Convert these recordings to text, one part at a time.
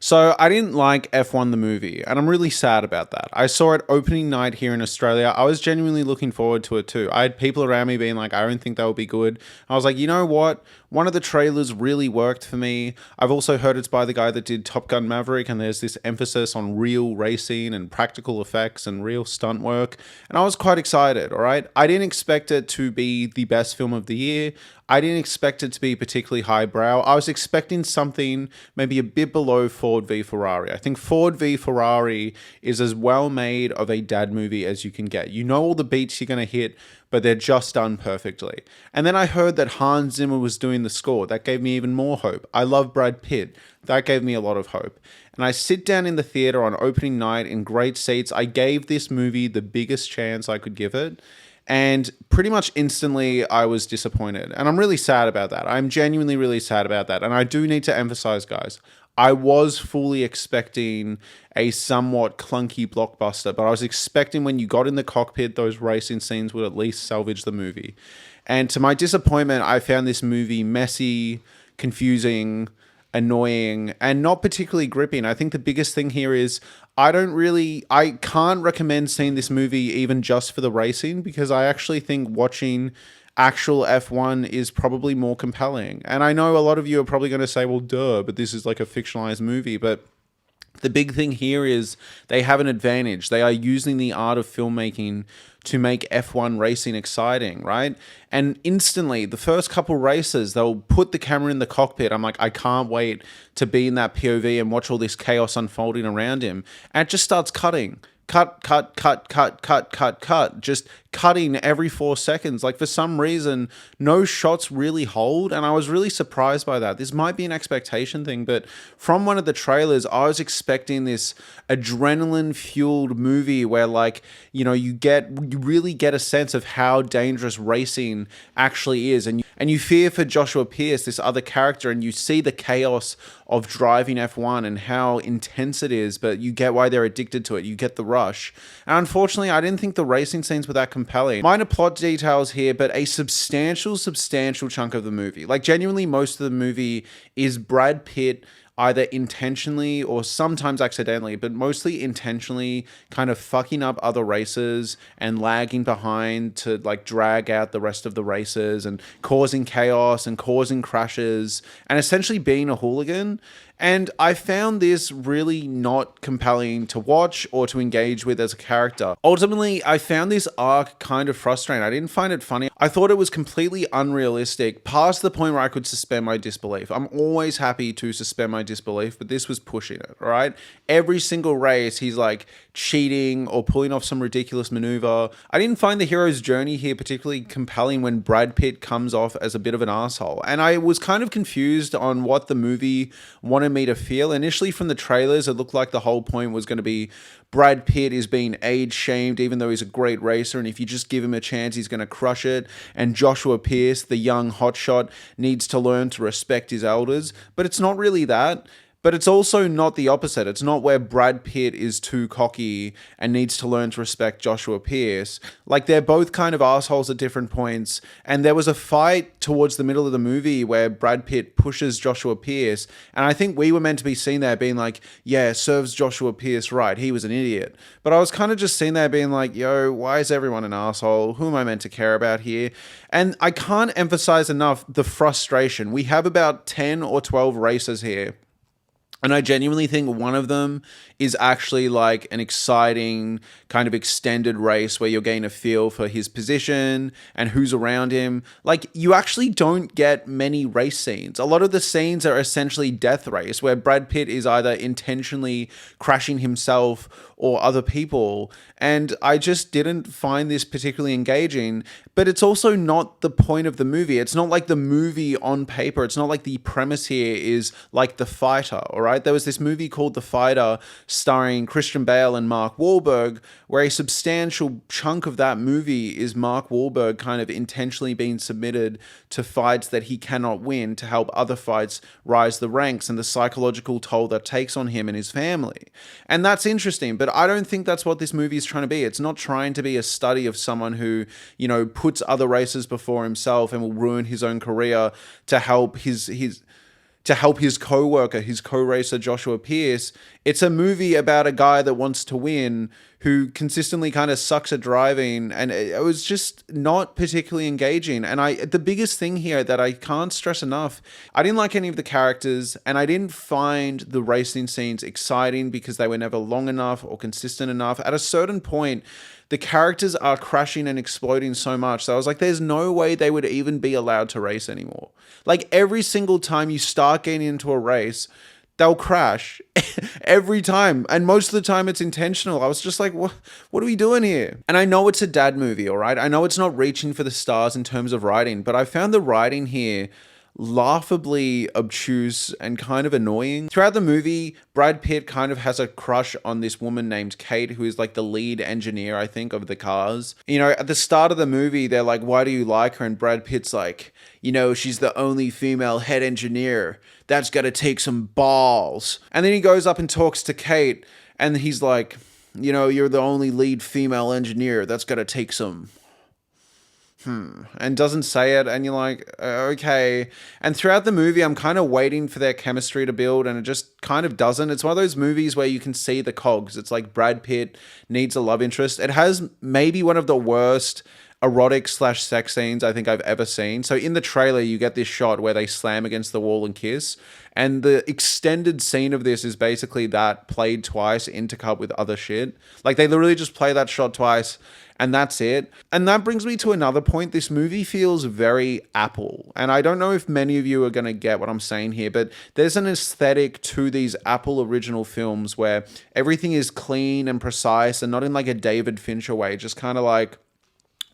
So I didn't like F1 the movie, and I'm really sad about that. I saw it opening night here in Australia. I was genuinely looking forward to it too. I had people around me being like, I don't think that will be good. I was like, you know what? One of the trailers really worked for me. I've also heard it's by the guy that did Top Gun Maverick, and there's this emphasis on real racing and practical effects and real stunt work. And I was quite excited, all right? I didn't expect it to be the best film of the year. I didn't expect it to be particularly highbrow. I was expecting something maybe a bit below Ford v Ferrari. I think Ford v Ferrari is as well made of a dad movie as you can get. You know all the beats you're going to hit, but they're just done perfectly. And then I heard that Hans Zimmer was doing the score. That gave me even more hope. I love Brad Pitt. That gave me a lot of hope. And I sit down in the theater on opening night in great seats. I gave this movie the biggest chance I could give it. And pretty much instantly, I was disappointed. And I'm really sad about that. I'm genuinely really sad about that. And I do need to emphasize, guys, I was fully expecting a somewhat clunky blockbuster, but I was expecting when you got in the cockpit, those racing scenes would at least salvage the movie. And to my disappointment, I found this movie messy, confusing, annoying, and not particularly gripping. I think the biggest thing here is I can't recommend seeing this movie even just for the racing, because I actually think watching actual F1 is probably more compelling. And I know a lot of you are probably going to say, well, duh, but this is like a fictionalized movie. But the big thing here is they have an advantage. They are using the art of filmmaking to make F1 racing exciting, right? And instantly, the first couple races, they'll put the camera in the cockpit. I'm like, I can't wait to be in that POV and watch all this chaos unfolding around him. And it just starts cutting. Cut, cut, cut, cut, cut, cut, cut. Just cutting every 4 seconds. Like, for some reason, no shots really hold. And I was really surprised by that. This might be an expectation thing, but from one of the trailers, I was expecting this adrenaline-fueled movie where, like, you know, you really get a sense of how dangerous racing actually is. And you fear for Joshua Pierce, this other character, and you see the chaos of driving F1 and how intense it is, but you get why they're addicted to it. You get the rush. And unfortunately, I didn't think the racing scenes were that compelling. Minor plot details here, but a substantial chunk of the movie. Like, genuinely, most of the movie is Brad Pitt either intentionally or sometimes accidentally, but mostly intentionally kind of fucking up other races and lagging behind to like drag out the rest of the races and causing chaos and causing crashes and essentially being a hooligan. And I found this really not compelling to watch or to engage with as a character. Ultimately, I found this arc kind of frustrating. I didn't find it funny. I thought it was completely unrealistic, past the point where I could suspend my disbelief. I'm always happy to suspend my disbelief, but this was pushing it, all right? Every single race, he's like cheating or pulling off some ridiculous maneuver. I didn't find the hero's journey here particularly compelling when Brad Pitt comes off as a bit of an asshole. And I was kind of confused on what the movie wanted me to feel. Initially from the trailers, it looked like the whole point was going to be Brad Pitt is being age shamed even though he's a great racer, and if you just give him a chance, he's going to crush it. And Joshua Pierce, the young hotshot, needs to learn to respect his elders. But it's not really that. But it's also not the opposite. It's not where Brad Pitt is too cocky and needs to learn to respect Joshua Pierce. Like, they're both kind of assholes at different points. And there was a fight towards the middle of the movie where Brad Pitt pushes Joshua Pierce. And I think we were meant to be seen there being like, yeah, serves Joshua Pierce right. He was an idiot. But I was kind of just sitting there being like, yo, why is everyone an asshole? Who am I meant to care about here? And I can't emphasize enough the frustration. We have about 10 or 12 races here. And I genuinely think one of them is actually like an exciting kind of extended race where you're getting a feel for his position and who's around him. Like, you actually don't get many race scenes. A lot of the scenes are essentially death race where Brad Pitt is either intentionally crashing himself or other people. And I just didn't find this particularly engaging. But it's also not the point of the movie. It's not like the movie on paper. It's not like the premise here is like The Fighter, all right? There was this movie called The Fighter starring Christian Bale and Mark Wahlberg, where a substantial chunk of that movie is Mark Wahlberg kind of intentionally being submitted to fights that he cannot win to help other fights rise the ranks, and the psychological toll that takes on him and his family. And that's interesting, but I don't think that's what this movie is trying to be. It's not trying to be a study of someone who, you know, puts other races before himself and will ruin his own career to help to help his co-worker, his co-racer Joshua Pierce. It's a movie about a guy that wants to win who consistently kind of sucks at driving, and it was just not particularly engaging. And the biggest thing here that I can't stress enough, I didn't like any of the characters, and I didn't find the racing scenes exciting because they were never long enough or consistent enough. At a certain point, the characters are crashing and exploding so much. So I was like, there's no way they would even be allowed to race anymore. Like every single time you start getting into a race, they'll crash every time. And most of the time it's intentional. I was just like, what are we doing here? And I know it's a dad movie, all right? I know it's not reaching for the stars in terms of writing, but I found the writing here laughably obtuse and kind of annoying. Throughout the movie, Brad Pitt kind of has a crush on this woman named Kate, who is like the lead engineer, I think, of the cars. You know, at the start of the movie, they're like, why do you like her? And Brad Pitt's like, you know, she's the only female head engineer. That's gotta take some balls. And then he goes up and talks to Kate, and he's like, you know, you're the only lead female engineer. That's gotta take some and doesn't say it, and you're like, okay. And throughout the movie, I'm kind of waiting for their chemistry to build, and it just kind of doesn't. It's one of those movies where you can see the cogs. It's like Brad Pitt needs a love interest. It has maybe one of the worst erotic/sex scenes I think I've ever seen. So in the trailer, you get this shot where they slam against the wall and kiss. And the extended scene of this is basically that played twice intercut with other shit. Like they literally just play that shot twice and that's it. And that brings me to another point. This movie feels very Apple. And I don't know if many of you are going to get what I'm saying here, but there's an aesthetic to these Apple original films where everything is clean and precise and not in like a David Fincher way, just kind of like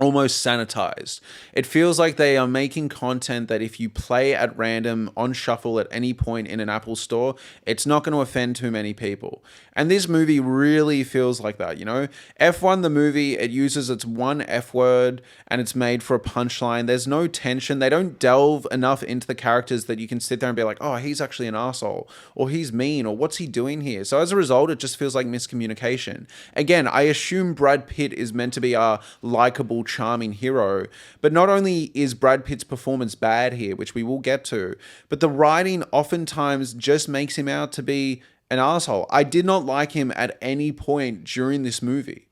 almost sanitized. It feels like they are making content that if you play at random on shuffle at any point in an Apple store, it's not going to offend too many people. And this movie really feels like that, you know? F1, the movie, it uses its one F word and it's made for a punchline. There's no tension. They don't delve enough into the characters that you can sit there and be like, oh, he's actually an asshole, or he's mean, or what's he doing here? So as a result, it just feels like miscommunication. Again, I assume Brad Pitt is meant to be a likable, charming hero, but not only is Brad Pitt's performance bad here, which we will get to, but the writing oftentimes just makes him out to be an asshole. I did not like him at any point during this movie.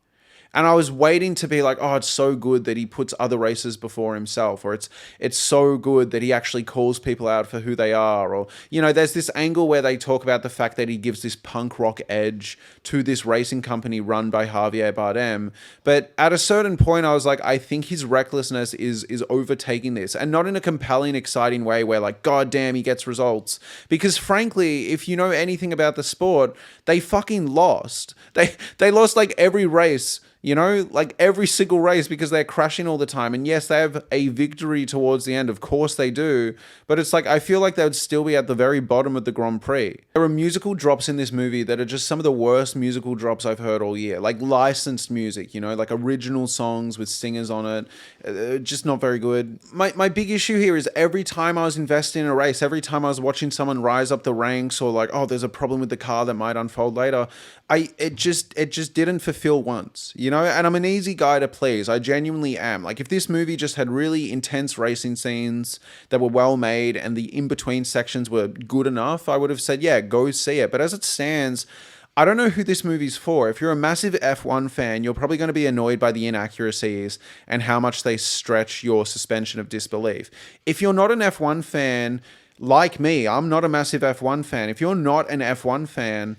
And I was waiting to be like, oh, it's so good that he puts other races before himself, or it's so good that he actually calls people out for who they are, or, you know, there's this angle where they talk about the fact that he gives this punk rock edge to this racing company run by Javier Bardem. But at a certain point, I was like, I think his recklessness is overtaking this, and not in a compelling, exciting way where like, God damn, he gets results. Because frankly, if you know anything about the sport, they fucking lost. They lost like every race. You know, like every single race, because they're crashing all the time. And yes, they have a victory towards the end. Of course they do. But it's like, I feel like they would still be at the very bottom of the Grand Prix. There are musical drops in this movie that are just some of the worst musical drops I've heard all year. Like licensed music, you know, like original songs with singers on it. Just not very good. My big issue here is every time I was invested in a race, every time I was watching someone rise up the ranks, or like, oh, there's a problem with the car that might unfold later, it just didn't fulfill once, you know? And I'm an easy guy to please. I genuinely am. Like if this movie just had really intense racing scenes that were well made and the in-between sections were good enough, I would have said, yeah, go see it. But as it stands, I don't know who this movie's for. If you're a massive F1 fan, you're probably going to be annoyed by the inaccuracies and how much they stretch your suspension of disbelief. If you're not an F1 fan, like me, I'm not a massive F1 fan. If you're not an F1 fan,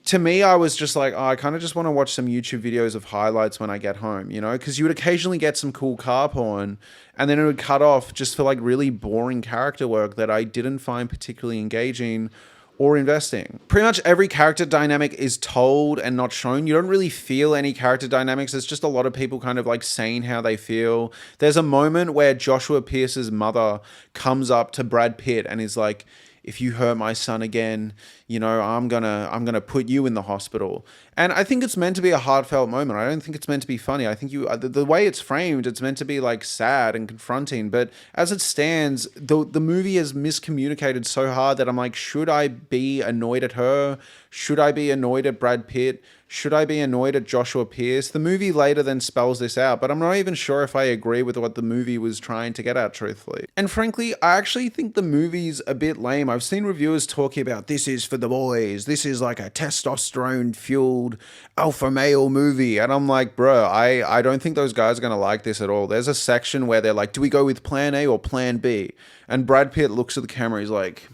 to me, I was just like, oh, I kind of just want to watch some YouTube videos of highlights when I get home, you know, because you would occasionally get some cool car porn and then it would cut off just for like really boring character work that I didn't find particularly engaging or investing. Pretty much every character dynamic is told and not shown. You don't really feel any character dynamics. It's just a lot of people kind of like saying how they feel. There's a moment where Joshua Pierce's mother comes up to Brad Pitt and is like, if you hurt my son again, I'm gonna put you in the hospital. And I think it's meant to be a heartfelt moment. I don't think it's meant to be funny. I think the way it's framed, it's meant to be like sad and confronting. But as it stands, the movie has miscommunicated so hard that I'm like, should I be annoyed at her? Should I be annoyed at Brad Pitt? Should I be annoyed at Joshua Pierce? The movie later then spells this out, but I'm not even sure if I agree with what the movie was trying to get at, truthfully. And frankly, I actually think the movie's a bit lame. I've seen reviewers talking about this is for the boys. This is like a testosterone-fueled alpha male movie. And I'm like, bro, I don't think those guys are going to like this at all. There's a section where they're like, do we go with plan A or plan B? And Brad Pitt looks at the camera, he's like,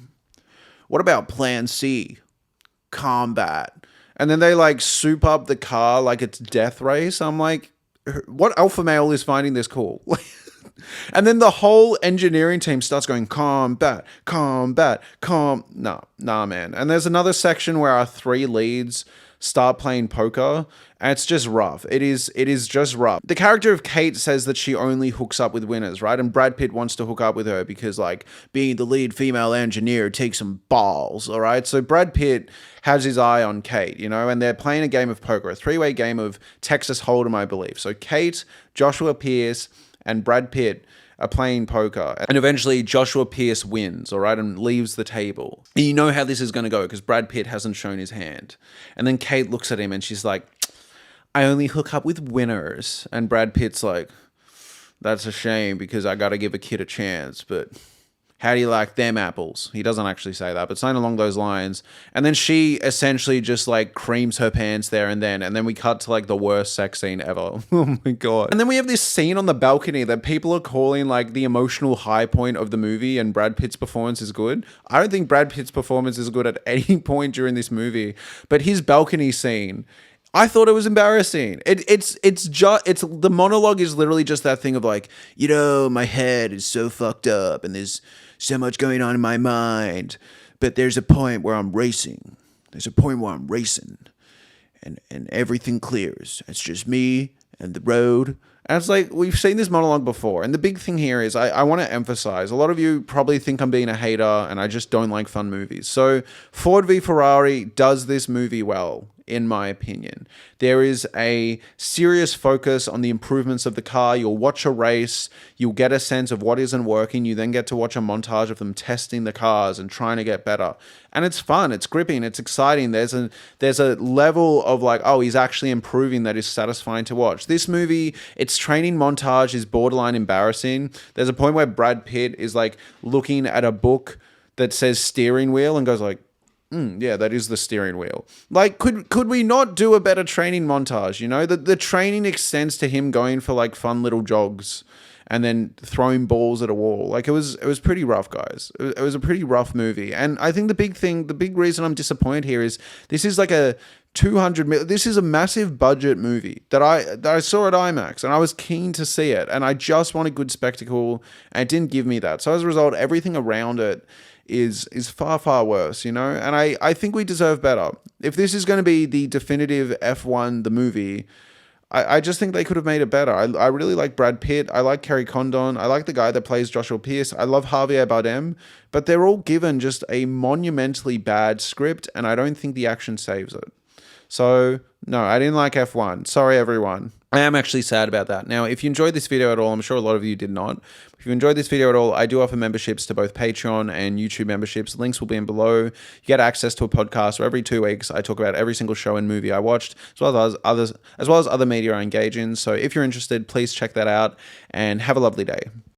what about plan C? Combat. And then they like soup up the car like it's Death Race. I'm like, what alpha male is finding this cool? And then the whole engineering team starts going, combat, combat, nah, man. And there's another section where our three leads start playing poker, and it's just rough. It is just rough. The character of Kate says that she only hooks up with winners, right? And Brad Pitt wants to hook up with her because, like, being the lead female engineer takes some balls, all right? So Brad Pitt has his eye on Kate, and they're playing a game of poker, a three-way game of Texas Hold'em, I believe. So Kate, Joshua Pierce, and Brad Pitt are playing poker. And eventually Joshua Pierce wins, all right, and leaves the table. And you know how this is going to go because Brad Pitt hasn't shown his hand. And then Kate looks at him and she's like, I only hook up with winners. And Brad Pitt's like, that's a shame because I got to give a kid a chance, but how do you like them apples? He doesn't actually say that, but something along those lines. And then she essentially just like creams her pants there and then we cut to like the worst sex scene ever. Oh my God. And then we have this scene on the balcony that people are calling like the emotional high point of the movie, and Brad Pitt's performance is good. I don't think Brad Pitt's performance is good at any point during this movie, but his balcony scene, I thought it was embarrassing. It's the monologue is literally just that thing of like, my head is so fucked up and there's so much going on in my mind, but there's a point where I'm racing. And everything clears. It's just me and the road. And it's like, we've seen this monologue before. And the big thing here is I want to emphasize, a lot of you probably think I'm being a hater and I just don't like fun movies. So Ford v Ferrari does this movie well, in my opinion. There is a serious focus on the improvements of the car. You'll watch a race, you'll get a sense of what isn't working. You then get to watch a montage of them testing the cars and trying to get better. And it's fun, it's gripping, it's exciting. There's a level of like, oh, he's actually improving that is satisfying to watch. This movie, its training montage is borderline embarrassing. There's a point where Brad Pitt is like looking at a book that says steering wheel and goes like, yeah, that is the steering wheel. Like, could we not do a better training montage? The training extends to him going for like fun little jogs and then throwing balls at a wall. Like, it was pretty rough, guys. It was a pretty rough movie. And I think the big reason I'm disappointed here is this is like a this is a massive budget movie that I saw at IMAX and I was keen to see it and I just wanted good spectacle and it didn't give me that. So as a result, everything around it is far, far worse, And I think we deserve better. If this is going to be the definitive F1, the movie, I just think they could have made it better. I really like Brad Pitt. I like Kerry Condon. I like the guy that plays Joshua Pierce. I love Javier Bardem. But they're all given just a monumentally bad script, and I don't think the action saves it. So, no, I didn't like F1. Sorry, everyone. I am actually sad about that. Now, if you enjoyed this video at all, I'm sure a lot of you did not. If you enjoyed this video at all, I do offer memberships to both Patreon and YouTube memberships. Links will be in below. You get access to a podcast where every 2 weeks I talk about every single show and movie I watched, as well as other media I engage in. So if you're interested, please check that out and have a lovely day.